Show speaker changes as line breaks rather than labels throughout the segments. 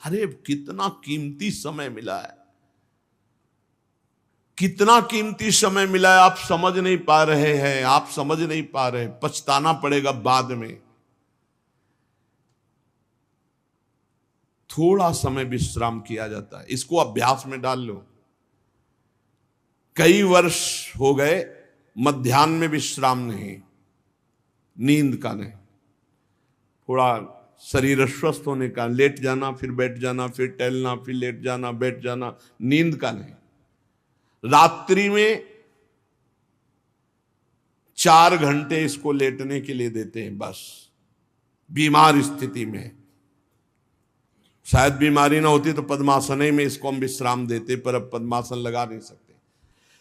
अरे कितना कीमती समय मिला है, कितना कीमती समय मिला है, आप समझ नहीं पा रहे हैं, आप समझ नहीं पा रहे, पछताना पड़ेगा बाद में। थोड़ा समय विश्राम किया जाता है, इसको अभ्यास में डाल लो। कई वर्ष हो गए मध्याह्न में विश्राम नहीं, नींद का नहीं, थोड़ा शरीर स्वस्थ होने का, लेट जाना फिर बैठ जाना, फिर टहलना, फिर लेट जाना बैठ जाना, नींद का नहीं। रात्रि में 4 घंटे इसको लेटने के लिए देते हैं बस, बीमार स्थिति में। शायद बीमारी ना होती तो पद्मासन में इसको हम विश्राम देते, पर अब पद्मासन लगा नहीं सकते।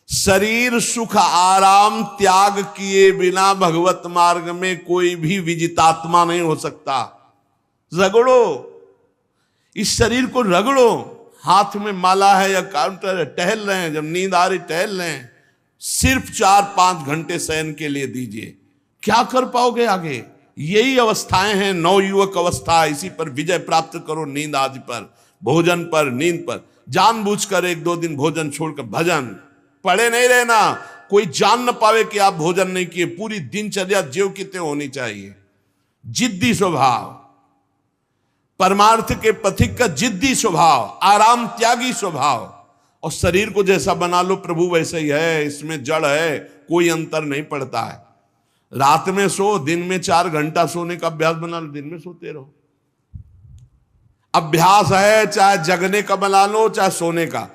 शरीर सुख आराम त्याग किए बिना भगवत मार्ग में कोई भी विजितात्मा नहीं हो सकता। रगड़ो, इस शरीर को रगड़ो, हाथ में माला है या काउंटर है, टहल रहे हैं, जब नींद आ रही टहल रहे हैं, सिर्फ 4-5 घंटे शयन के लिए दीजिए। क्या कर पाओगे आगे? यही अवस्थाएं हैं, नवयुवक अवस्था। इसी पर विजय प्राप्त करो, नींद आदि पर, भोजन पर, नींद पर। जानबूझकर 1-2 दिन भोजन छोड़कर भजन पड़े नहीं रहना, कोई जान न पावे कि आप भोजन नहीं किए। पूरी दिनचर्या ज्यों की त्यों होनी चाहिए। जिद्दी स्वभाव, परमार्थ के पथिक का जिद्दी स्वभाव, आराम त्यागी स्वभाव। और शरीर को जैसा बना लो प्रभु वैसे ही है, इसमें जड़ है, कोई अंतर नहीं पड़ता है। रात में सो, दिन में 4 घंटा सोने का अभ्यास बना लो, दिन में सोते रहो। अभ्यास है, चाहे जगने का बना लो चाहे सोने का।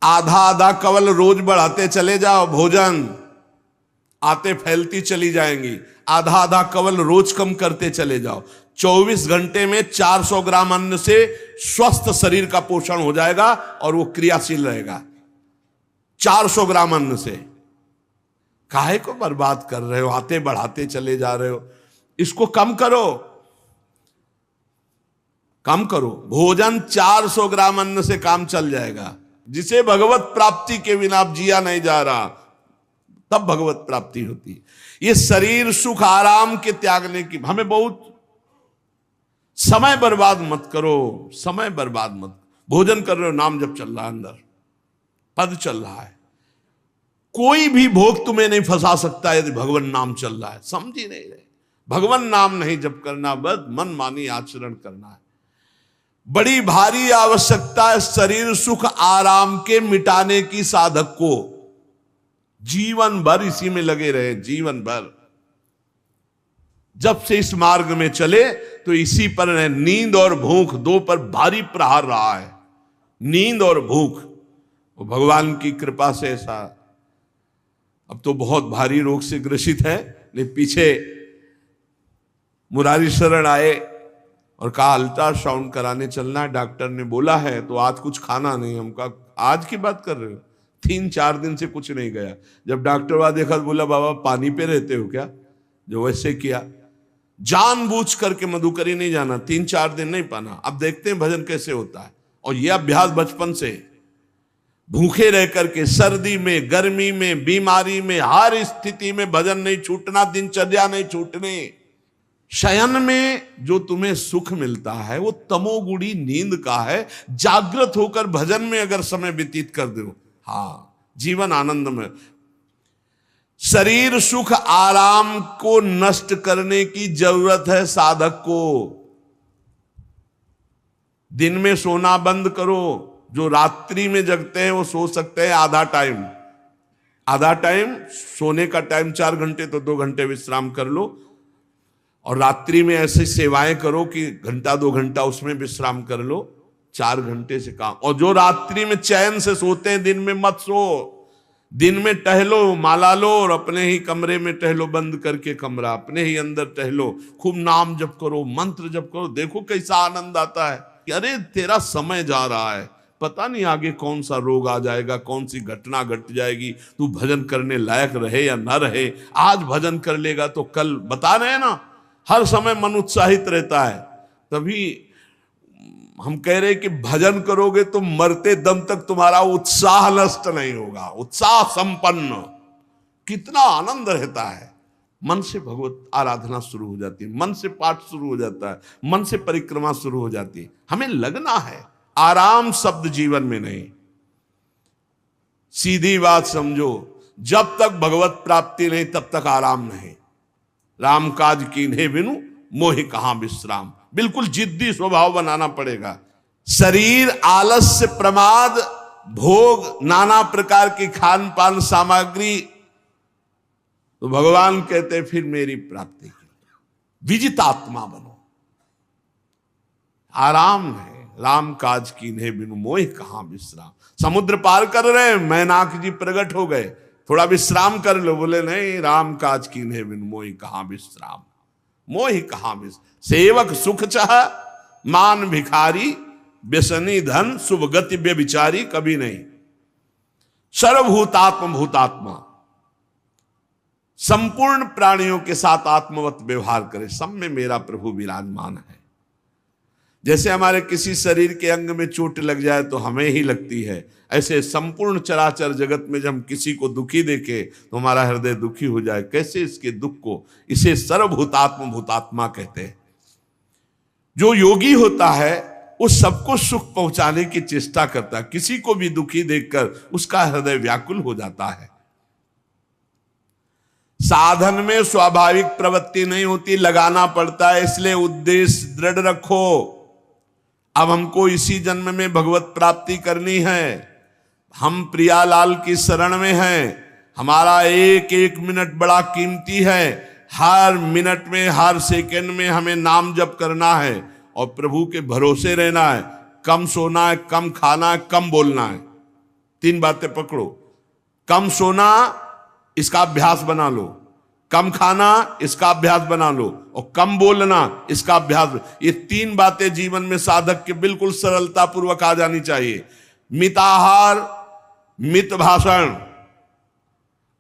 आधा आधा कवल रोज बढ़ाते चले जाओ, भोजन आते फैलती चली जाएंगी। आधा आधा कवल रोज कम करते चले जाओ। 24 घंटे में 400 ग्राम अन्न से स्वस्थ शरीर का पोषण हो जाएगा और वो क्रियाशील रहेगा। 400 ग्राम अन्न से काहे को बर्बाद कर रहे हो? आते बढ़ाते चले जा रहे हो। इसको कम करो, कम करो। भोजन 400 ग्राम अन्न से काम चल जाएगा। जिसे भगवत प्राप्ति के बिना आप जिया नहीं जा रहा, तब भगवत प्राप्ति होती है। ये शरीर सुख आराम के त्यागने की, हमें बहुत समय बर्बाद मत करो, समय बर्बाद मत। भोजन कर रहे हो, नाम जब चल रहा है, अंदर पद चल रहा है, कोई भी भोग तुम्हें नहीं फंसा सकता यदि भगवान नाम चल रहा है। समझ ही नहीं रहे, भगवान नाम नहीं जप करना, बस मन मानी आचरण करना है। बड़ी भारी आवश्यकता है शरीर सुख आराम के मिटाने की साधक को। जीवन भर इसी में लगे रहे, जीवन भर। जब से इस मार्ग में चले तो इसी पर है। नींद और भूख दो पर भारी प्रहार रहा है, नींद और भूख। वो भगवान की कृपा से ऐसा, अब तो बहुत भारी रोग से ग्रसित है, लेकिन पीछे मुरारी शरण आए और कहा अल्ट्रासाउंड कराने चलना है, डॉक्टर ने बोला है, तो आज कुछ खाना नहीं। हम कहा आज की बात कर रहे हो? 3-4 दिन से कुछ नहीं गया। जब डॉक्टर वहां देखा तो बोला बाबा पानी पे रहते हो क्या? जो वैसे किया, जानबूझ करके मधुकरी नहीं जाना, 3-4 दिन नहीं पाना। अब देखते हैं भजन कैसे होता है। और यह अभ्यास बचपन से, भूखे रह करके, सर्दी में, गर्मी में, बीमारी में, हर स्थिति में भजन नहीं छूटना, दिनचर्या नहीं छूटने। शयन में जो तुम्हें सुख मिलता है वो तमोगुणी नींद का है। जागृत होकर भजन में अगर समय व्यतीत कर दो, हाँ, जीवन आनंद में। शरीर सुख आराम को नष्ट करने की जरूरत है साधक को। दिन में सोना बंद करो। जो रात्रि में जगते हैं वो सो सकते हैं आधा टाइम सोने का टाइम 4 घंटे, तो 2 घंटे विश्राम कर लो। और रात्रि में ऐसी सेवाएं करो कि 1-2 घंटा उसमें विश्राम कर लो, 4 घंटे से काम। और जो रात्रि में चैन से सोते हैं, दिन में मत सो। दिन में टहलो, माला लो और अपने ही कमरे में टहलो, बंद करके कमरा, अपने ही अंदर टहलो, खूब नाम जप करो, मंत्र जप करो। देखो कैसा आनंद आता है कि अरे तेरा समय जा रहा है, पता नहीं आगे कौन सा रोग आ जाएगा, कौन सी घटना घट जाएगी, तू भजन करने लायक रहे या ना रहे। आज भजन कर लेगा तो कल, बता रहे हैं ना, हर समय मन उत्साहित रहता है। तभी हम कह रहे हैं कि भजन करोगे तो मरते दम तक तुम्हारा उत्साह नष्ट नहीं होगा, उत्साह संपन्न। कितना आनंद रहता है, मन से भगवत आराधना शुरू हो जाती है, मन से पाठ शुरू हो जाता है, मन से परिक्रमा शुरू हो जाती है। हमें लगना है, आराम शब्द जीवन में नहीं। सीधी बात समझो, जब तक भगवत प्राप्ति नहीं तब तक आराम नहीं। राम काज कीन्हे बिनु मोहि कहां विश्राम। बिल्कुल जिद्दी स्वभाव बनाना पड़ेगा। शरीर, आलस्य, प्रमाद, भोग, नाना प्रकार की खान पान सामग्री, तो भगवान कहते फिर मेरी प्राप्ति की विजितात्मा बनो। आराम है, राम काज कीन्हे बिनु मोहि कहां विश्राम। समुद्र पार कर रहे हैं, मैनाक जी प्रकट हो गए, थोड़ा विश्राम कर लो। बोले नहीं, राम काज कीन्हे बिनु मोहि कहां विश्राम। मोहि कहां विश्राम। सेवक सुख चाह मान भिखारी, व्यसनी धन शुभ गति व्यभिचारी, कभी नहीं। सर्वभूतात्म भूतात्मा, संपूर्ण प्राणियों के साथ आत्मवत व्यवहार करे, सब में मेरा प्रभु विराजमान है। जैसे हमारे किसी शरीर के अंग में चोट लग जाए तो हमें ही लगती है, ऐसे संपूर्ण चराचर जगत में जब हम किसी को दुखी देखे तो हमारा हृदय दुखी हो जाए। कैसे इसके दुख को, इसे सर्वभूतात्म भूतात्मा कहते हैं। जो योगी होता है वो सबको सुख पहुंचाने की चेष्टा करता है, किसी को भी दुखी देखकर उसका हृदय व्याकुल हो जाता है। साधन में स्वाभाविक प्रवृत्ति नहीं होती, लगाना पड़ता है, इसलिए उद्देश्य दृढ़ रखो। अब हमको इसी जन्म में भगवत प्राप्ति करनी है। हम प्रियालाल की शरण में हैं। हमारा एक एक मिनट बड़ा कीमती है। हर मिनट में, हर सेकंड में हमें नाम जप करना है और प्रभु के भरोसे रहना है। कम सोना है, कम खाना है, कम बोलना है। 3 बातें पकड़ो। कम सोना, इसका अभ्यास बना लो। कम खाना, इसका अभ्यास बना लो। और कम बोलना, इसका अभ्यास। ये 3 बातें जीवन में साधक के बिल्कुल सरलता पूर्वक आ जानी चाहिए। मिताहार, मित भाषण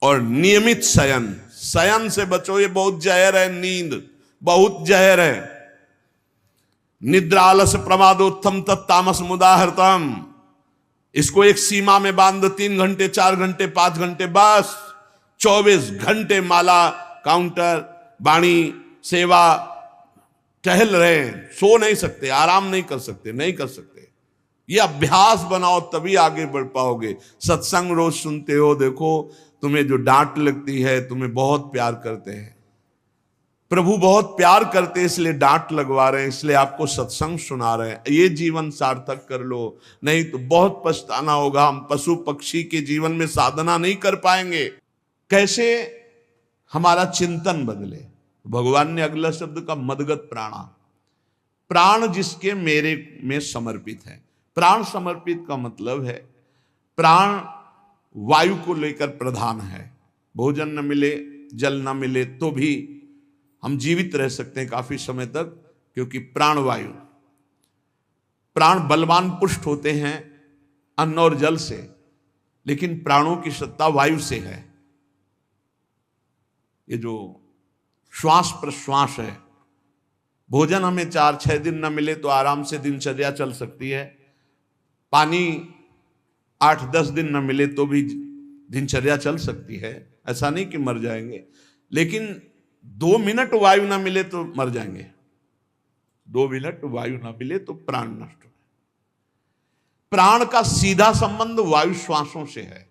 और नियमित शयन। शयन से बचो, ये बहुत जहर है। नींद बहुत जहर है। निद्रा आलस प्रमादोत्थम तत्तामस मुदाहृतम। इसको एक सीमा में बांध दो। 3 घंटे, 4 घंटे, 5 घंटे, बस 24 घंटे माला, काउंटर, वाणी, सेवा, टहल रहे हैं। सो नहीं सकते, आराम नहीं कर सकते, नहीं कर सकते। ये अभ्यास बनाओ तभी आगे बढ़ पाओगे। सत्संग रोज सुनते हो, देखो तुम्हें जो डांट लगती है, तुम्हें बहुत प्यार करते हैं। प्रभु बहुत प्यार करते हैं, इसलिए डांट लगवा रहे हैं, इसलिए आपको सत्संग सुना रहे हैं। ये जीवन सार्थक कर लो, नहीं तो बहुत पछताना होगा। हम पशु पक्षी के जीवन में साधना नहीं कर पाएंगे। कैसे हमारा चिंतन बदले। भगवान ने अगला शब्द का मदगत प्राणा। प्राण जिसके मेरे में समर्पित है। प्राण समर्पित का मतलब है प्राण वायु को लेकर प्रधान है। भोजन न मिले, जल न मिले तो भी हम जीवित रह सकते हैं काफी समय तक, क्योंकि प्राण वायु। प्राण बलवान पुष्ट होते हैं अन्न और जल से, लेकिन प्राणों की सत्ता वायु से है। ये जो श्वास प्रश्वास है, भोजन हमें 4-6 दिन न मिले तो आराम से दिनचर्या चल सकती है। पानी 8-10 दिन न मिले तो भी दिनचर्या चल सकती है। ऐसा नहीं कि मर जाएंगे, लेकिन 2 मिनट वायु ना मिले तो मर जाएंगे। 2 मिनट वायु ना मिले तो प्राण नष्ट हो। प्राण का सीधा संबंध वायु श्वासों से है।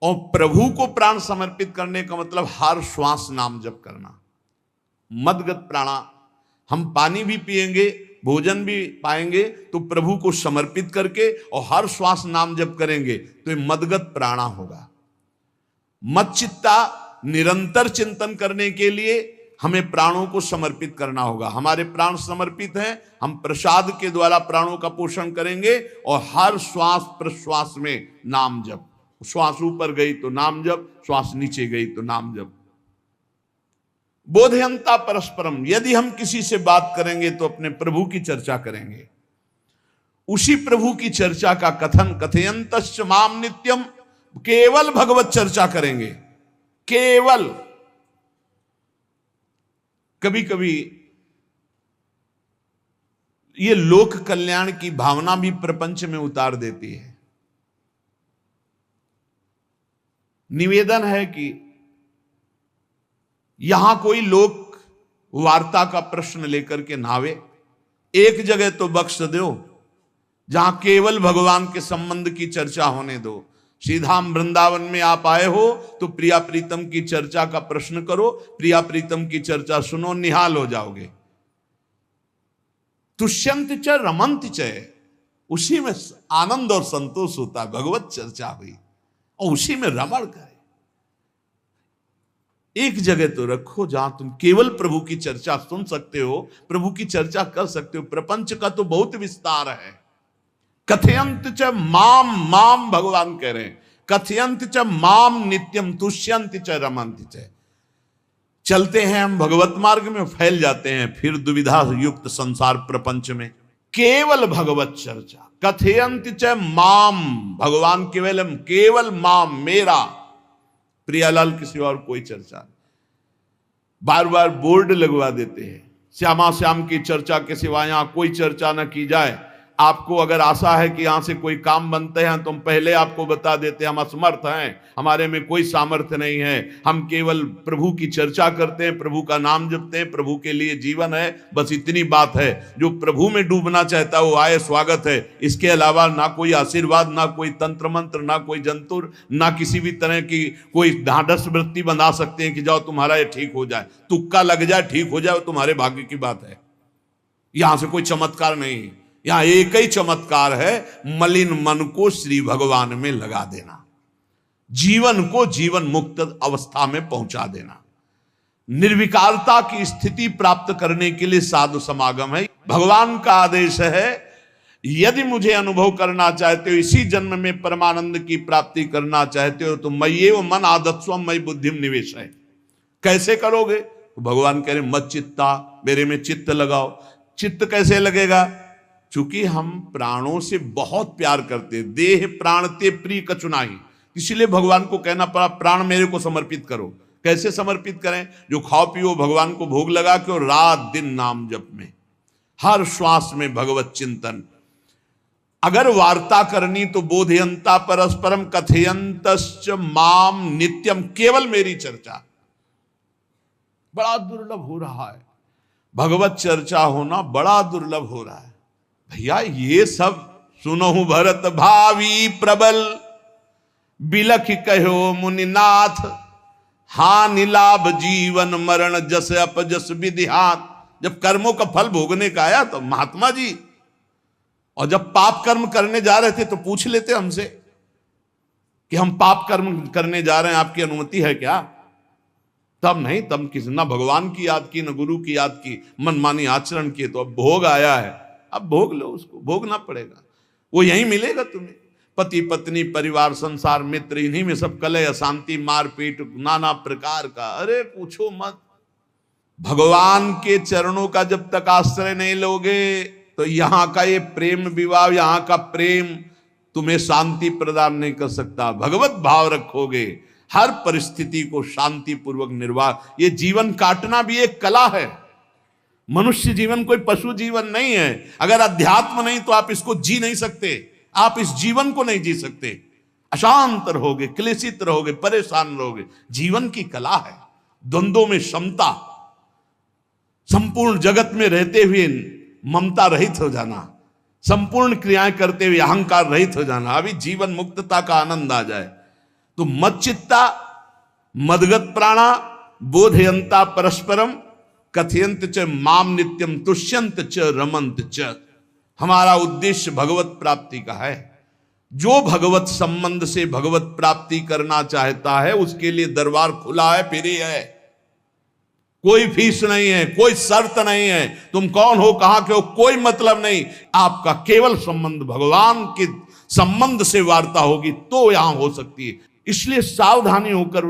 और प्रभु को प्राण समर्पित करने का मतलब हर श्वास नाम जप करना। मदगत प्राणा। हम पानी भी पिएंगे, भोजन भी पाएंगे तो प्रभु को समर्पित करके और हर श्वास नाम जप करेंगे तो ये मदगत प्राणा होगा। मत चित्ता, निरंतर चिंतन करने के लिए हमें प्राणों को समर्पित करना होगा। हमारे प्राण समर्पित हैं, हम प्रसाद के द्वारा प्राणों का पोषण करेंगे और हर श्वास प्रश्वास में नाम जप। श्वास ऊपर गई तो नाम जप, श्वास नीचे गई तो नाम जप। बोधयंता परस्परम। यदि हम किसी से बात करेंगे तो अपने प्रभु की चर्चा करेंगे। उसी प्रभु की चर्चा का कथन, कथयंतश्च माम नित्यम, केवल भगवत चर्चा करेंगे। केवल। कभी कभी ये लोक कल्याण की भावना भी प्रपंच में उतार देती है। निवेदन है कि यहां कोई लोक वार्ता का प्रश्न लेकर के नावे, एक जगह तो बख्श दो जहां केवल भगवान के संबंध की चर्चा होने दो। श्रीधाम वृंदावन में आप आए हो तो प्रिया प्रीतम की चर्चा का प्रश्न करो, प्रिया प्रीतम की चर्चा सुनो, निहाल हो जाओगे। तुष्यंत च रमंत च, उसी में आनंद और संतोष होता है। भगवत चर्चा हुई और उसी में रमण करे। एक जगह तो रखो जहां तुम केवल प्रभु की चर्चा सुन सकते हो, प्रभु की चर्चा कर सकते हो। प्रपंच का तो बहुत विस्तार है। कथयंत च माम, माम भगवान कह रहे हैं, कथयंत च माम नित्यम तुष्यंत च रमंत च। चलते हैं हम भगवत मार्ग में, फैल जाते हैं फिर दुविधा युक्त संसार प्रपंच में। केवल भगवत चर्चा, कथयंत च माम, भगवान केवल माम, मेरा, प्रियालाल की सिवा और कोई चर्चा नहीं। बार बार बोर्ड लगवा देते हैं, श्यामा श्याम की चर्चा के सिवा यहां कोई चर्चा न की जाए। आपको अगर आशा है कि यहां से कोई काम बनते हैं तो हम पहले आपको बता देते हैं हम असमर्थ हैं, हमारे में कोई सामर्थ्य नहीं है। हम केवल प्रभु की चर्चा करते हैं, प्रभु का नाम जपते हैं, प्रभु के लिए जीवन है, बस इतनी बात है। जो प्रभु में डूबना चाहता है वो आए, स्वागत है। इसके अलावा ना कोई आशीर्वाद, ना कोई तंत्र मंत्र, ना कोई जंतुर, ना किसी भी तरह की कोई ढांढस वृत्ति बना सकते हैं कि जाओ तुम्हारा ये ठीक हो जाए, तुक्का लग जाए, ठीक हो जाए, तुम्हारे भाग्य की बात है। यहां से कोई चमत्कार नहीं, यहां एक ही चमत्कार है, मलिन मन को श्री भगवान में लगा देना, जीवन को जीवन मुक्त अवस्था में पहुंचा देना। निर्विकारता की स्थिति प्राप्त करने के लिए साधु समागम है। भगवान का आदेश है, यदि मुझे अनुभव करना चाहते हो, इसी जन्म में परमानंद की प्राप्ति करना चाहते हो तो मय्येव मन आदत्स्व मयि बुद्धिम निवेश है। कैसे करोगे? तो भगवान कह रहे मत चित्ता, मेरे में चित्त लगाओ। चित्त कैसे लगेगा? चूंकि हम प्राणों से बहुत प्यार करते, देह प्राण ते प्रिय कछु नाही, इसलिए भगवान को कहना पड़ा प्राण मेरे को समर्पित करो। कैसे समर्पित करें? जो खाओ पियो भगवान को भोग लगा के, और रात दिन नाम जप में, हर श्वास में भगवत चिंतन। अगर वार्ता करनी तो बोधयंता परस्परम कथयंतश्च माम नित्यम, केवल मेरी चर्चा। बड़ा दुर्लभ हो रहा है, भगवत चर्चा होना बड़ा दुर्लभ हो रहा है। भैया ये सब सुनहु भरत भावी प्रबल, बिलख कहो मुनिनाथ, हानि लाभ जीवन मरण जस अपजस विधिहात। जब कर्मों का फल भोगने का आया तो महात्मा जी, और जब पाप कर्म करने जा रहे थे तो पूछ लेते हमसे कि हम पाप कर्म करने जा रहे हैं, आपकी अनुमति है क्या? तब नहीं, तब किसी ना भगवान की याद की, न गुरु की याद की, मनमानी आचरण किए। तो अब भोग आया है, अब भोग लो, उसको भोगना पड़ेगा, वो यहीं मिलेगा तुम्हें। पति पत्नी परिवार संसार मित्र, इन्हीं में सब कलह अशांति मारपीट नाना प्रकार का। अरे पूछो मत, भगवान के चरणों का जब तक आश्रय नहीं लोगे तो यहां का ये प्रेम विवाह, यहां का प्रेम तुम्हें शांति प्रदान नहीं कर सकता। भगवत भाव रखोगे, हर परिस्थिति को शांति पूर्वक निर्वाह। ये जीवन काटना भी एक कला है। मनुष्य जीवन कोई पशु जीवन नहीं है। अगर अध्यात्म नहीं तो आप इसको जी नहीं सकते, आप इस जीवन को नहीं जी सकते। अशांत रहोगे, क्लेशित रहोगे, परेशान रहोगे। जीवन की कला है द्वंद्वों में समता, संपूर्ण जगत में रहते हुए ममता रहित हो जाना, संपूर्ण क्रियाएं करते हुए अहंकार रहित हो जाना। अभी जीवन मुक्तता का आनंद आ जाए तो मच्चित्ता मदगत प्राणा बोधयंता परस्परम कथयंत च माम नित्यम तुष्यंत च रमंत च। हमारा उद्देश्य भगवत प्राप्ति का है। जो भगवत संबंध से भगवत प्राप्ति करना चाहता है उसके लिए दरबार खुला है, फ्री है, कोई फीस नहीं है, कोई शर्त नहीं है। तुम कौन हो, कहां के हो, कोई मतलब नहीं। आपका केवल संबंध भगवान के संबंध से वार्ता होगी तो यहां हो सकती है। इसलिए सावधानी होकर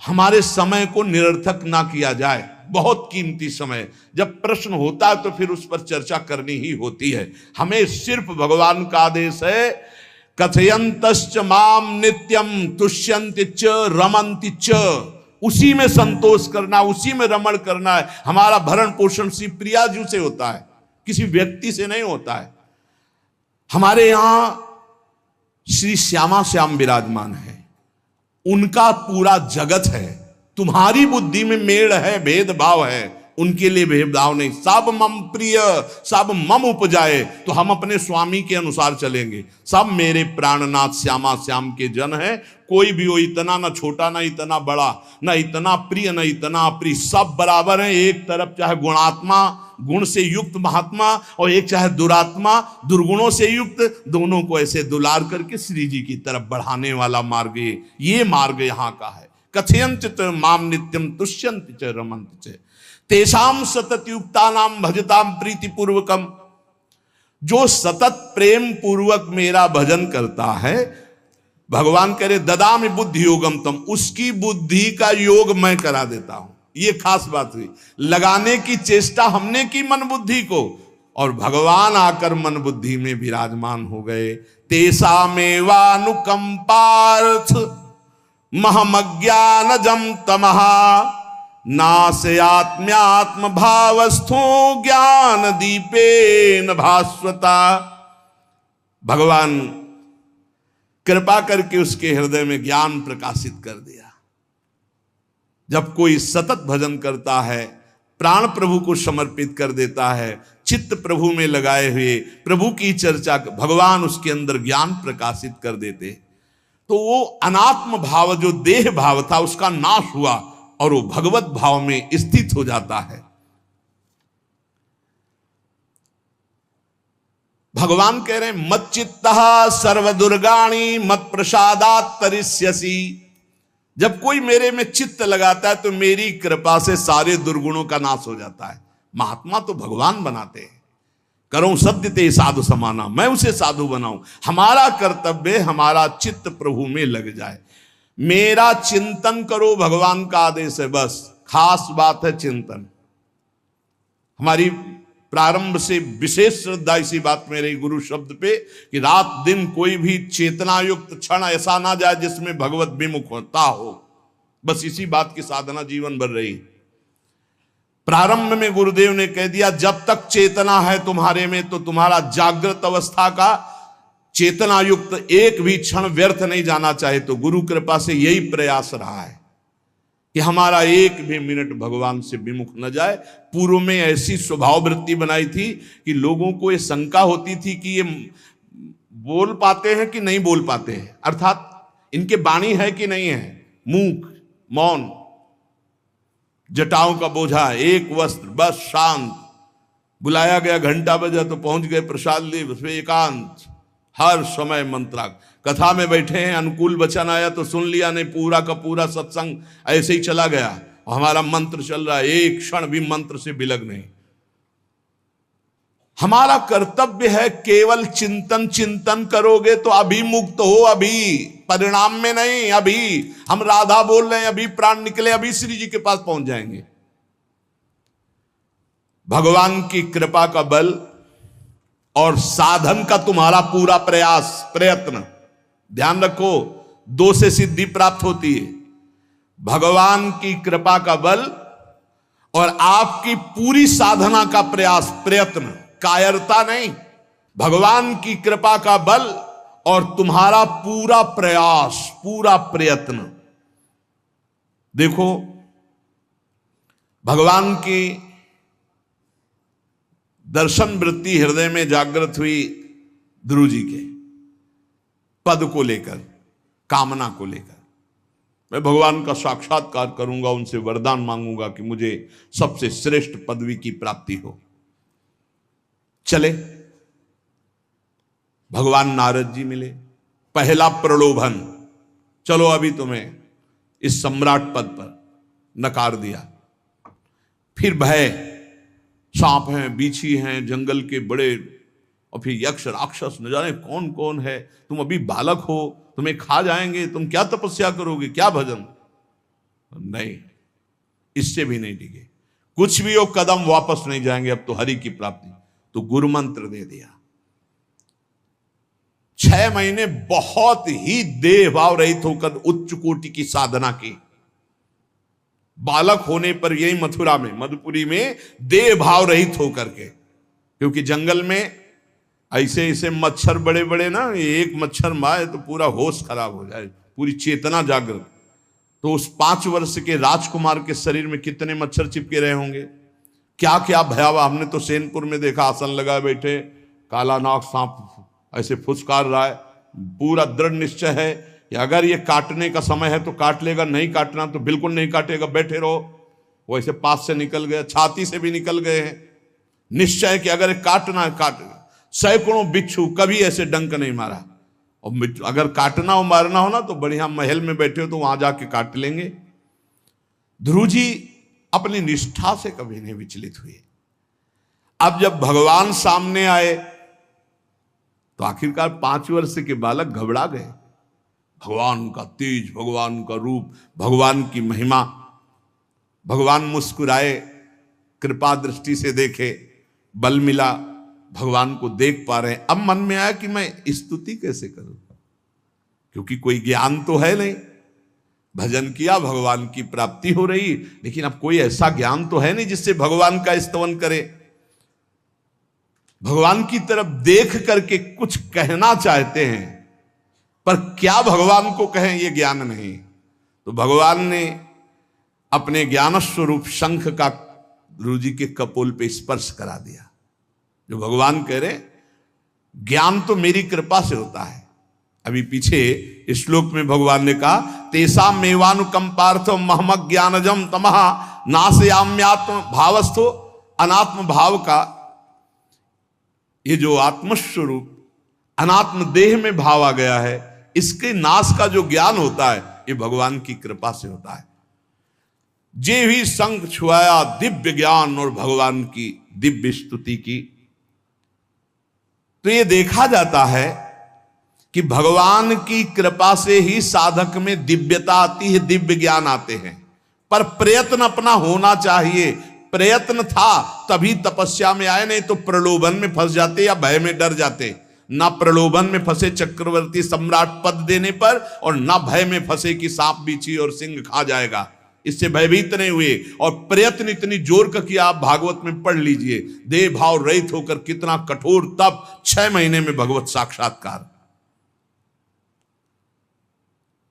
हमारे समय को निरर्थक ना किया जाए। बहुत कीमती समय, जब प्रश्न होता है तो फिर उस पर चर्चा करनी ही होती है। हमें सिर्फ भगवान का आदेश है, कथयंतश्च माम नित्यम तुष्यंत च रमंति च। उसी में संतोष करना, उसी में रमण करना है। हमारा भरण पोषण श्री प्रिया जी से होता है, किसी व्यक्ति से नहीं होता है। हमारे यहां श्री श्यामा श्याम विराजमान है, उनका पूरा जगत है। तुम्हारी बुद्धि में मेड़ है, भेदभाव है, उनके लिए भेदभाव नहीं। सब मम प्रिय, सब मम उपजाए, तो हम अपने स्वामी के अनुसार चलेंगे। सब मेरे प्राणनाथ श्यामा श्याम के जन है, कोई भी हो, इतना ना छोटा ना इतना बड़ा, ना इतना प्रिय ना इतना अप्रिय, सब बराबर है। एक तरफ चाहे गुणात्मा, गुण से युक्त महात्मा, और एक चाहे दुरात्मा, दुर्गुणों से युक्त, दोनों को ऐसे दुलार करके श्री जी की तरफ बढ़ाने वाला मार्ग, ये मार्ग यहाँ का है। कथयंत च माम नित्यम तुष्यंत च रमंत च तेषाम सतत युक्ता नाम भजताम प्रीति पूर्वकम। जो सतत प्रेम पूर्वक मेरा भजन करता है, भगवान करे ददामि बुद्धि योगम तम, उसकी बुद्धि का योग मैं करा देता हूं। ये खास बात हुई, लगाने की चेष्टा हमने की मन बुद्धि को, और भगवान आकर मन बुद्धि में विराजमान हो गए। तेषामेवानुकंपार्थ महमज्ञानजं तमहा नास्यात्म्यात्म भावस्थो ज्ञान दीपेन भास्वता। भगवान कृपा करके उसके हृदय में ज्ञान प्रकाशित कर दिया। जब कोई सतत भजन करता है, प्राण प्रभु को समर्पित कर देता है, चित्त प्रभु में लगाए हुए प्रभु की चर्चा, भगवान उसके अंदर ज्ञान प्रकाशित कर देते, तो वो अनात्म भाव जो देह भाव था उसका नाश हुआ और वो भगवत भाव में स्थित हो जाता है। भगवान कह रहे हैं मत चित्तः सर्वदुर्गाणि मत प्रसादात् तरिष्यसि। जब कोई मेरे में चित्त लगाता है तो मेरी कृपा से सारे दुर्गुणों का नाश हो जाता है। महात्मा तो भगवान बनाते हैं। करो सत्य ते साधु समाना, मैं उसे साधु बनाऊं। हमारा कर्तव्य, हमारा चित्त प्रभु में लग जाए। मेरा चिंतन करो, भगवान का आदेश है, बस खास बात है चिंतन। हमारी प्रारंभ से विशेष श्रद्धा इसी बात में रही गुरु शब्द पे, कि रात दिन कोई भी चेतना युक्त क्षण ऐसा ना जाए जिसमें भगवत विमुखता हो। बस इसी बात की साधना जीवन भर रही। प्रारंभ में गुरुदेव ने कह दिया जब तक चेतना है तुम्हारे में, तो तुम्हारा जागृत अवस्था का चेतना युक्त एक भी क्षण व्यर्थ नहीं जाना चाहे। तो गुरु कृपा से यही प्रयास रहा है कि हमारा एक भी मिनट भगवान से विमुख न जाए। पूर्व में ऐसी स्वभाव वृत्ति बनाई थी कि लोगों को ये शंका होती थी कि ये बोल पाते हैं कि नहीं बोल पाते हैं, अर्थात इनके वाणी है कि नहीं है, मूक मौन, जटाओं का बोझा, एक वस्त्र, बस शांत। बुलाया गया, घंटा बजा तो पहुंच गए, प्रसाद लिए, उसमें एकांत, हर समय मंत्रा। कथा में बैठे हैं, अनुकूल वचन आया तो सुन लिया, नहीं पूरा का पूरा सत्संग ऐसे ही चला गया। हमारा मंत्र चल रहा है, एक क्षण भी मंत्र से बिलग नहीं। हमारा कर्तव्य है केवल चिंतन। चिंतन करोगे तो अभी मुक्त हो, अभी परिणाम में नहीं। अभी हम राधा बोल रहे हैं, अभी प्राण निकले, अभी श्री जी के पास पहुंच जाएंगे। भगवान की कृपा का बल और साधन का तुम्हारा पूरा प्रयास प्रयत्न, ध्यान रखो, दो से सिद्धि प्राप्त होती है। भगवान की कृपा का बल और आपकी पूरी साधना का प्रयास प्रयत्न, कायरता नहीं। भगवान की कृपा का बल और तुम्हारा पूरा प्रयास, पूरा प्रयत्न। देखो भगवान की दर्शन वृत्ति हृदय में जागृत हुई ध्रुव जी के पद को लेकर, कामना को लेकर। मैं भगवान का साक्षात्कार करूंगा, उनसे वरदान मांगूंगा कि मुझे सबसे श्रेष्ठ पदवी की प्राप्ति हो। चले, भगवान नारद जी मिले। पहला प्रलोभन, चलो अभी तुम्हें इस सम्राट पद पर नकार दिया। फिर भय, सांप हैं, बीछी हैं, जंगल के बड़े, और फिर यक्ष राक्षस, न जाने कौन कौन है। तुम अभी बालक हो, तुम्हें खा जाएंगे, तुम क्या तपस्या करोगे, क्या भजन। नहीं, इससे भी नहीं टिके। कुछ भी हो, कदम वापस नहीं जाएंगे, अब तो हरि की प्राप्ति। तो गुरु मंत्र दे दिया। 6 महीने बहुत ही देह भाव रहित होकर उच्च कोटि की साधना की। बालक होने पर यही मथुरा में, मधुपुरी में देह भाव रहित होकर के, क्योंकि जंगल में ऐसे ऐसे मच्छर बड़े बड़े ना, एक मच्छर मारे तो पूरा होश खराब हो जाए, पूरी चेतना जागृत। तो उस 5 वर्ष के राजकुमार के शरीर में कितने मच्छर चिपके रहे होंगे, क्या क्या भयावह। हमने तो सैनपुर में देखा, आसन लगाए बैठे, काला नाग सांप ऐसे फुसकार रहा है। पूरा दृढ़ निश्चय है कि अगर ये काटने का समय है तो काट लेगा, नहीं काटना तो बिल्कुल नहीं काटेगा, बैठे रहो। वो ऐसे पास से निकल गए, छाती से भी निकल गए हैं। निश्चय कि अगर काटना है काटेगा। सैकड़ों बिच्छू, कभी ऐसे डंक नहीं मारा। और अगर काटना हो मारना हो ना तो बढ़िया महल में बैठे हो तो वहां जाके काट लेंगे। ध्रुव जी अपनी निष्ठा से कभी नहीं विचलित हुए। अब जब भगवान सामने आए तो आखिरकार 5 वर्ष के बालक घबरा गए। भगवान का तेज, भगवान का रूप, भगवान की महिमा। भगवान मुस्कुराए, कृपा दृष्टि से देखे, बल मिला, भगवान को देख पा रहे हैं। अब मन में आया कि मैं स्तुति कैसे करूं, क्योंकि कोई ज्ञान तो है नहीं। भजन किया, भगवान की प्राप्ति हो रही, लेकिन अब कोई ऐसा ज्ञान तो है नहीं जिससे भगवान का स्तवन करे। भगवान की तरफ देख करके कुछ कहना चाहते हैं, पर क्या भगवान को कहें ये ज्ञान नहीं। तो भगवान ने अपने ज्ञान स्वरूप शंख का ध्रुव जी के कपोल पे स्पर्श करा दिया। जो भगवान कह रहे, ज्ञान तो मेरी कृपा से होता है। अभी पीछे इस श्लोक में भगवान ने कहा, तेसा मेवानुकंपार्थ महमक ज्ञानजम तमः नाशयाम्यात्म भावस्थो। अनात्म भाव का ये जो आत्मस्वरूप अनात्म देह में भाव आ गया है, इसके नाश का जो ज्ञान होता है ये भगवान की कृपा से होता है। जे भी संग छुआया दिव्य ज्ञान और भगवान की दिव्य स्तुति की। तो ये देखा जाता है कि भगवान की कृपा से ही साधक में दिव्यता आती है, दिव्य ज्ञान आते हैं। पर प्रयत्न अपना होना चाहिए। प्रयत्न था तभी तपस्या में आए, नहीं तो प्रलोभन में फंस जाते या भय में डर जाते। ना प्रलोभन में फंसे चक्रवर्ती सम्राट पद देने पर, और ना भय में फंसे कि सांप बिच्छी और सिंह खा जाएगा, इससे भयभीत नहीं हुए। और प्रयत्न इतनी जोर का किया, आप भागवत में पढ़ लीजिए, देह भाव रहित होकर कितना कठोर तप, 6 महीने में भगवत साक्षात्कार।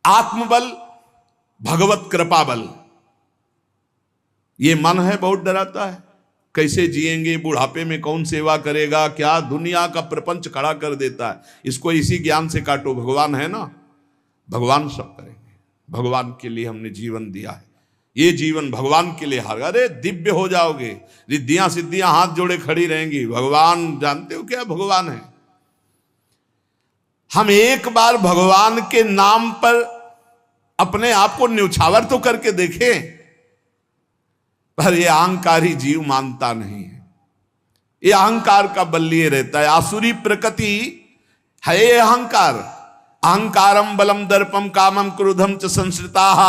आत्मबल, भगवत कृपा बल। ये मन है बहुत डराता है, कैसे जिएंगे, बुढ़ापे में कौन सेवा करेगा, क्या दुनिया का प्रपंच खड़ा कर देता है। इसको इसी ज्ञान से काटो, भगवान है ना, भगवान सब करेंगे। भगवान के लिए हमने जीवन दिया है, ये जीवन भगवान के लिए हार। अरे दिव्य हो जाओगे, रिद्धियां सिद्धियां हाथ जोड़े खड़ी रहेंगी। भगवान जानते हो क्या भगवान है। हम एक बार भगवान के नाम पर अपने आप को न्यौछावर तो करके देखें, पर यह अहंकारी जीव मानता नहीं है। ये अहंकार का बल लिए रहता है। आसुरी प्रकृति है ये अहंकार। अहंकारम बलम दर्पम कामम क्रोधम च संश्रिताः।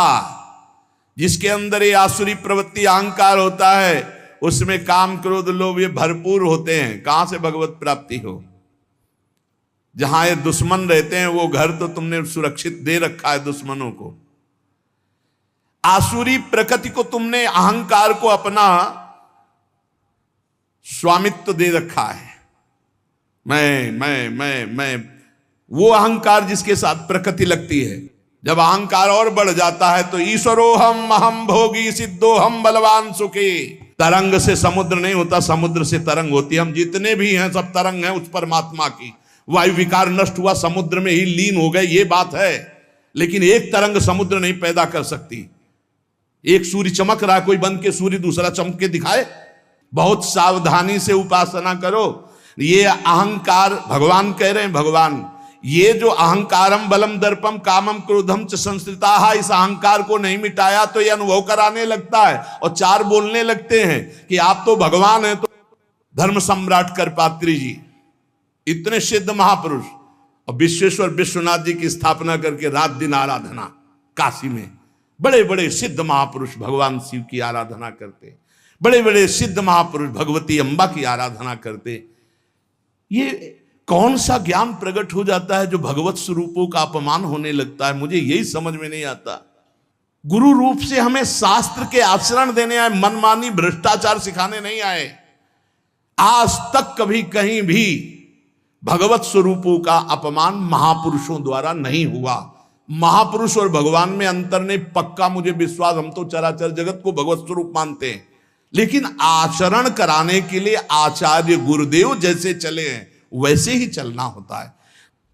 जिसके अंदर ये आसुरी प्रवृत्ति अहंकार होता है, उसमें काम क्रोध लोभ ये भरपूर होते हैं। कहां से भगवत प्राप्ति हो। जहां ये दुश्मन रहते हैं वो घर तो तुमने सुरक्षित दे रखा है दुश्मनों को। आसुरी प्रकृति को तुमने, अहंकार को अपना स्वामित्व दे रखा है। मैं वो अहंकार जिसके साथ प्रकृति लगती है। जब अहंकार और बढ़ जाता है तो ईश्वरोहम अहम भोगी सिद्धोहम बलवान सुखी। तरंग से समुद्र नहीं होता, समुद्र से तरंग होती है। हम जितने भी हैं सब तरंग हैं उस परमात्मा की। वायु विकार नष्ट हुआ, समुद्र में ही लीन हो गए, ये बात है। लेकिन एक तरंग समुद्र नहीं पैदा कर सकती। एक सूर्य चमक रहा है, कोई बंद के सूर्य दूसरा चमक के दिखाए। बहुत सावधानी से उपासना करो। ये अहंकार, भगवान कह रहे हैं, भगवान ये जो अहंकारम बलम दर्पम कामम क्रोधम च संश्रिताः, इस अहंकार को नहीं मिटाया तो ये अनुभव कराने लगता है और 4 बोलने लगते हैं कि आप तो भगवान हैं। तो धर्म सम्राट करपात्री जी, इतने सिद्ध महापुरुष, और विश्वेश्वर विश्वनाथ जी की स्थापना करके रात दिन आराधना काशी में। बड़े बड़े सिद्ध महापुरुष भगवान शिव की आराधना करते, बड़े बड़े सिद्ध महापुरुष भगवती अम्बा की आराधना करते। ये कौन सा ज्ञान प्रकट हो जाता है जो भगवत स्वरूपों का अपमान होने लगता है। मुझे यही समझ में नहीं आता। गुरु रूप से हमें शास्त्र के आचरण देने आए, मनमानी भ्रष्टाचार सिखाने नहीं आए। आज तक कभी कहीं भी भगवत स्वरूपों का अपमान महापुरुषों द्वारा नहीं हुआ। महापुरुष और भगवान में अंतर नहीं, पक्का मुझे विश्वास, हम तो चराचर जगत को भगवत स्वरूप मानते हैं, लेकिन आचरण कराने के लिए आचार्य गुरुदेव जैसे चले हैं वैसे ही चलना होता है।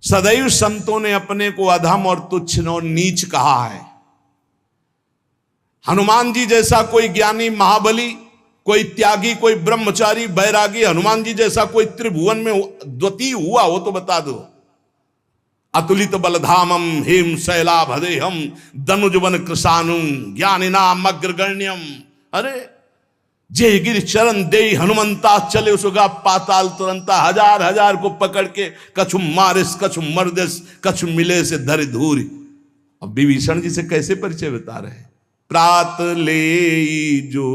सदैव संतों ने अपने को अधम और तुच्छ और नीच कहा है। हनुमान जी जैसा कोई ज्ञानी, महाबली, कोई त्यागी, कोई ब्रह्मचारी, बैरागी, हनुमान जी जैसा कोई त्रिभुवन में द्वितीय हुआ हो तो बता दो। अतुलित बलधामम हेम शैलाभदेहम दनुजवन कृशानुम ज्ञानिनाम अग्रगण्यम। अरे जय गिर चरण दे हनुमंता चले उसगा पाताल तुरंता, हजार हजार को पकड़ के कछु मारिस कछु मर्दिस कछु मिले से धर धूरी। अब विभीषण जी से कैसे परिचय बता रहे हैं। प्रात ले जो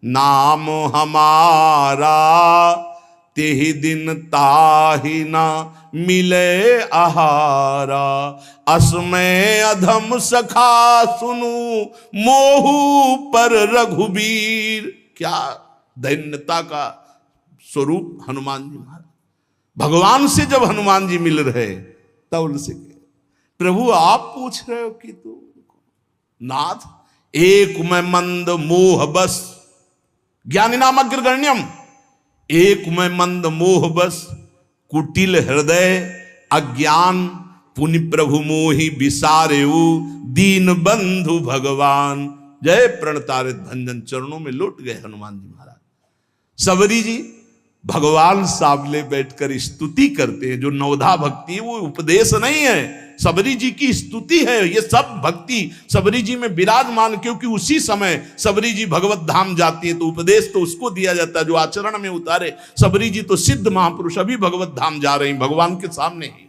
नाम हमारा तेहि दिन ताहि ना मिले आहारा। असमय अधम सखा सुनु मोहु पर रघुबीर। क्या दैन्यता का स्वरूप हनुमान जी महाराज। भगवान से जब हनुमान जी मिल रहे तब उनसे प्रभु आप पूछ रहे हो कि तू नाथ एक मैं मंद मोह बस ज्ञानी नाम अग्रगण्यम। एक मैं मंद मोह बस कुटिल हृदय अज्ञान पुनि प्रभु मोहि विसारेऊ दीन बंधु भगवान। जय प्रणतारित भंजन चरणों में लौट गए हनुमान जी महाराज। सबरी जी भगवान सामने बैठकर स्तुति करते हैं। जो नवधा भक्ति है वो उपदेश नहीं है, सबरी जी की स्तुति है। ये सब भक्ति सबरी जी में विराजमान, क्योंकि उसी समय सबरी जी भगवत धाम जाती है तो उपदेश तो उसको दिया जाता है जो आचरण में उतारे। सबरी जी तो सिद्ध महापुरुष अभी भगवत धाम जा रही भगवान के सामने ही।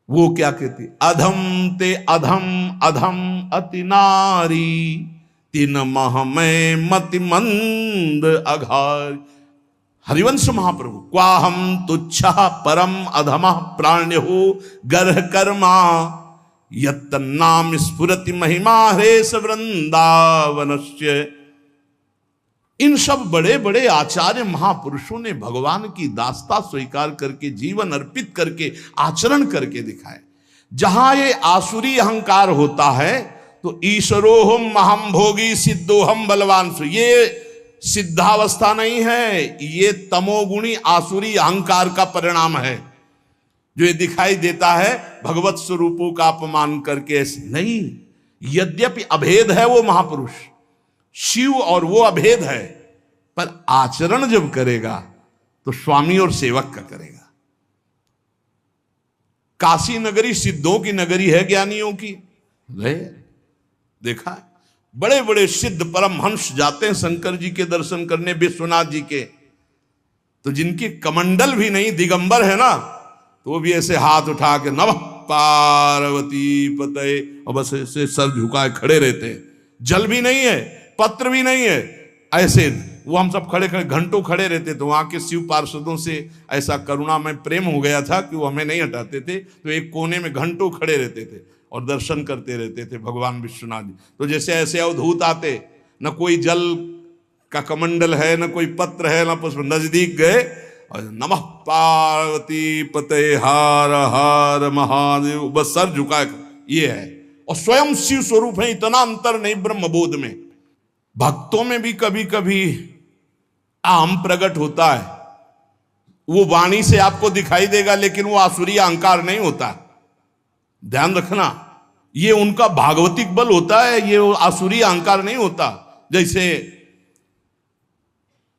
वो क्या कहती, अधम ते अधम अधम अति नारी तीन मह में मति मंद अघार। हरिवंश महाप्रभु क्वाहम तुच्छ परम अधम प्राण्य हो गर्ह कर्मा यत्तन्नाम स्फुरति महिमा हरेश वृंदावनस्य। इन सब बड़े बड़े आचार्य महापुरुषों ने भगवान की दास्ता स्वीकार करके जीवन अर्पित करके आचरण करके दिखाए। जहां ये आसुरी अहंकार होता है तो ईश्वरोहम महम भोगी सिद्धोहम बलवान सु, ये सिद्धावस्था नहीं है, ये तमोगुणी आसुरी अहंकार का परिणाम है जो ये दिखाई देता है भगवत स्वरूपों का अपमान करके। नहीं, यद्यपि अभेद है वो महापुरुष शिव और वो अभेद है, पर आचरण जब करेगा तो स्वामी और सेवक का करेगा। काशी नगरी सिद्धों की नगरी है, ज्ञानियों की देखा है। बड़े बड़े सिद्ध परमहंस जाते हैं शंकर जी के दर्शन करने, विश्वनाथ जी के, तो जिनकी कमंडल भी नहीं दिगंबर है ना, तो वो भी ऐसे हाथ उठा के नमः पार्वती पते और बस ऐसे सर झुकाए खड़े रहते हैं। जल भी नहीं है, पत्र भी नहीं है, ऐसे वो हम सब खड़े खड़े घंटों खड़े रहते। तो वहां के शिव पार्षदों से ऐसा करुणा में प्रेम हो गया था कि वो हमें नहीं हटाते थे, तो एक कोने में घंटों खड़े रहते थे और दर्शन करते रहते थे भगवान विश्वनाथ जी। तो जैसे ऐसे अवधूत आते, न कोई जल का कमंडल है, न कोई पत्र है, न पुष्प, नजदीक गए और नमः पार्वती पते हार हार महादेव, बस सर झुकाए, ये है। और स्वयं शिव स्वरूप है, इतना अंतर नहीं ब्रह्मबोध में। भक्तों में भी कभी कभी आम प्रकट होता है, वो वाणी से आपको दिखाई देगा, लेकिन वो आसुरी अहंकार नहीं होता। ध्यान रखना, ये उनका भागवतिक बल होता है, ये आसुरी अहंकार नहीं होता। जैसे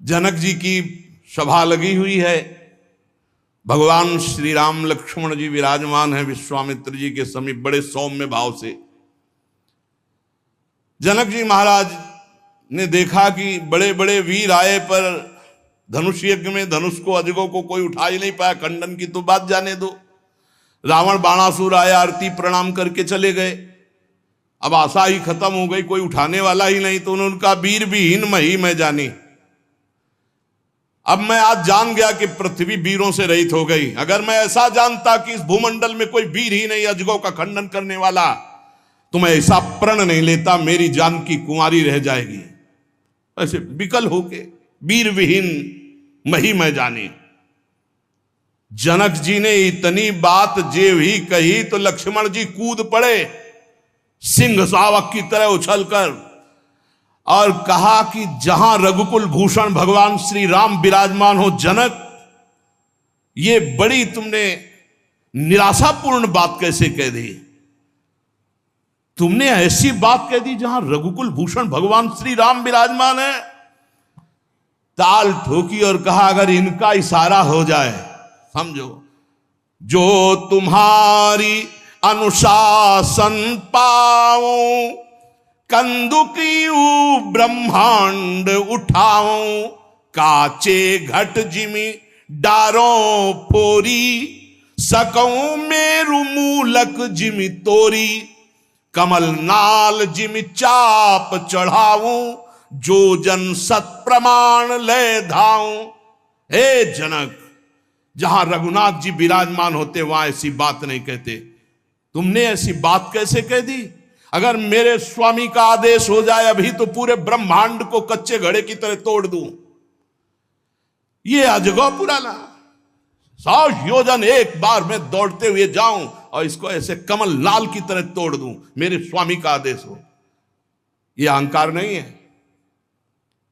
जनक जी की सभा लगी हुई है, भगवान श्री राम लक्ष्मण जी विराजमान है विश्वामित्र जी के समीप बड़े सौम्य भाव से। जनक जी महाराज ने देखा कि बड़े बड़े वीर आए पर धनुष यज्ञ में धनुष को अजगों को कोई उठा ही नहीं पाया, खंडन की तो बात जाने दो। रावण बाणासुर आया, आरती प्रणाम करके चले गए। अब आशा ही खत्म हो गई, कोई उठाने वाला ही नहीं, तो उन्होंने उनका वीर विहीन मही मैं जानी। अब मैं आज जान गया कि पृथ्वी वीरों से रहित हो गई। अगर मैं ऐसा जानता कि इस भूमंडल में कोई वीर ही नहीं अजगों का खंडन करने वाला, तो मैं ऐसा प्रण नहीं लेता, मेरी जान की कुंवारी रह जाएगी। ऐसे विकल होके वीर विहीन मही मैं जानी। जनक जी ने इतनी बात जे भी कही तो लक्ष्मण जी कूद पड़े सिंह शावक की तरह उछलकर और कहा कि जहां रघुकुल भूषण भगवान श्री राम विराजमान हो जनक, ये बड़ी तुमने निराशापूर्ण बात कैसे कह दी? तुमने ऐसी बात कह दी जहां रघुकुल भूषण भगवान श्री राम विराजमान है। ताल ठोकी और कहा अगर इनका इशारा हो जाए, समझो, जो तुम्हारी अनुशासन पाओ, कंदुकियू ब्रह्मांड उठाओ, काचे घट जिमी डारों फोरी, सकऊं मेरु मूलक जिमी तोरी, कमल नाल जिमी चाप चढ़ाऊं, जो जन सत प्रमाण ले धाऊं। हे जनक, जहां रघुनाथ जी विराजमान होते वहां ऐसी बात नहीं कहते, तुमने ऐसी बात कैसे कह दी? अगर मेरे स्वामी का आदेश हो जाए अभी तो पूरे ब्रह्मांड को कच्चे घड़े की तरह तोड़ दूं। ये अजगौ पुराना 100 योजन एक बार में दौड़ते हुए जाऊं और इसको ऐसे कमल लाल की तरह तोड़ दूं, मेरे स्वामी का आदेश हो। यह अहंकार नहीं है।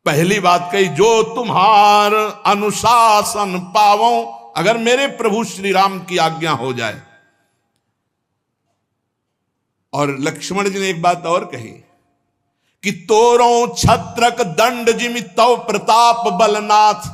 पहली बात कही, जो तुम्हार अनुशासन पावो, अगर मेरे प्रभु श्री राम की आज्ञा हो जाए। और लक्ष्मण जी ने एक बात और कही कि तोरों छत्रक दंड जिमि तव प्रताप बलनाथ,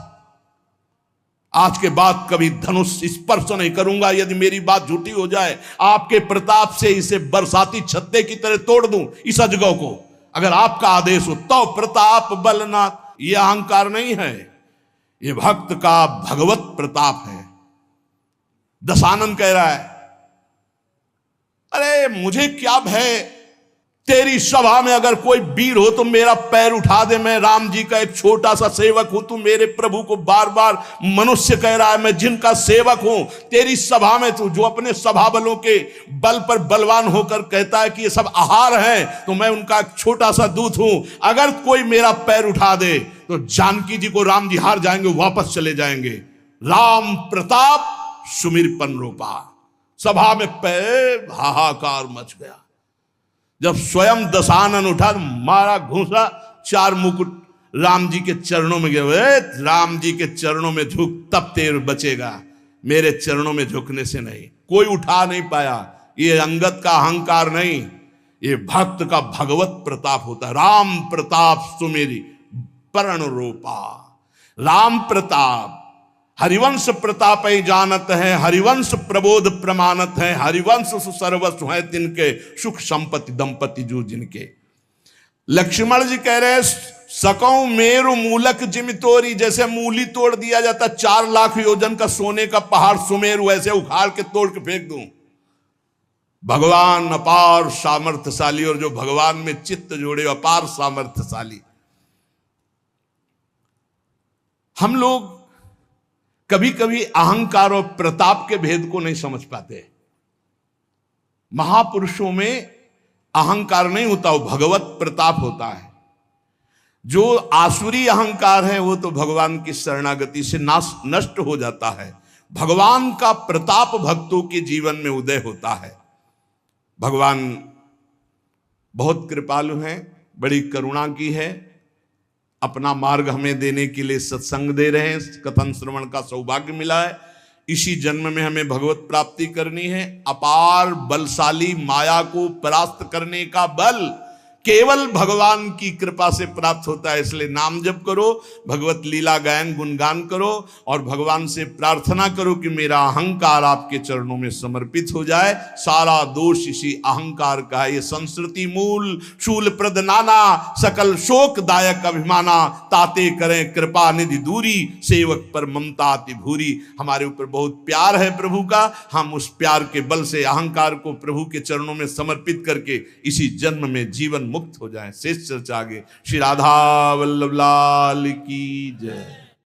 आज के बाद कभी धनुष स्पर्श नहीं करूंगा यदि मेरी बात झूठी हो जाए। आपके प्रताप से इसे बरसाती छत्ते की तरह तोड़ दूं इस अजगौ को, अगर आपका आदेश हो। तव प्रताप बलनाथ, यह अहंकार नहीं है, यह भक्त का भगवत प्रताप है। दशानन कह रहा है, अरे मुझे क्या भय, तेरी सभा में अगर कोई वीर हो तो मेरा पैर उठा दे, मैं राम जी का एक छोटा सा सेवक हूं। तू मेरे प्रभु को बार बार मनुष्य कह रहा है, मैं जिनका सेवक हूं। तेरी सभा में तू जो अपने सभा बलों के बल पर बलवान होकर कहता है कि ये सब आहार है, तो मैं उनका एक छोटा सा दूत हूं। अगर कोई मेरा पैर उठा दे तो जानकी जी को राम जी हार जाएंगे, वापस चले जाएंगे। राम प्रताप सुमिरपन रूपा। सभा में पैर हाहाकार मच गया। जब स्वयं दशानन उठा तो मारा घूसा, 4 मुकुट राम जी के चरणों में गए। राम जी के चरणों में झुक, तब तेर बचेगा, मेरे चरणों में झुकने से नहीं। कोई उठा नहीं पाया। ये अंगत का अहंकार नहीं, ये भक्त का भगवत प्रताप होता है। राम प्रताप सुमेरी परण रूपा। राम प्रताप, हरिवंश प्रताप ही जानत है, हरिवंश प्रबोध प्रमाणत है, हरिवंश सर्वस्व है तिनके, सुख संपत्ति दंपति जो जिनके। लक्ष्मण जी कह रहे, सकऊं मेरु मूलक जिमि तोरी, जैसे मूली तोड़ दिया जाता 4 लाख योजन का सोने का पहाड़ सुमेरु, वैसे उखाड़ के तोड़ के फेंक दूं। भगवान अपार सामर्थ्यशाली, और जो भगवान में चित्त जोड़े अपार सामर्थ्यशाली। हम लोग कभी कभी अहंकार और प्रताप के भेद को नहीं समझ पाते। महापुरुषों में अहंकार नहीं होता, वो भगवत प्रताप होता है। जो आसुरी अहंकार है वो तो भगवान की शरणागति से नष्ट हो जाता है। भगवान का प्रताप भक्तों के जीवन में उदय होता है। भगवान बहुत कृपालु हैं, बड़ी करुणा की है, अपना मार्ग हमें देने के लिए सत्संग दे रहे हैं। कथन श्रवण का सौभाग्य मिला है। इसी जन्म में हमें भगवत प्राप्ति करनी है। अपार बलशाली माया को परास्त करने का बल केवल भगवान की कृपा से प्राप्त होता है। इसलिए नाम जप करो, भगवत लीला गायन गुणगान करो और भगवान से प्रार्थना करो कि मेरा अहंकार आपके चरणों में समर्पित हो जाए। सारा दोष इसी अहंकार का है। ये संस्कृति मूल शूल प्रद नाना, सकल शोकदायक अभिमाना, ताते करें कृपा निधि दूरी, सेवक पर ममता अति भूरी। हमारे ऊपर बहुत प्यार है प्रभु का, हम उस प्यार के बल से अहंकार को प्रभु के चरणों में समर्पित करके इसी जन्म में जीवन मुक्त हो जाएं। शेष चर्चा आगे। श्री राधा वल्लभ लाल की जय।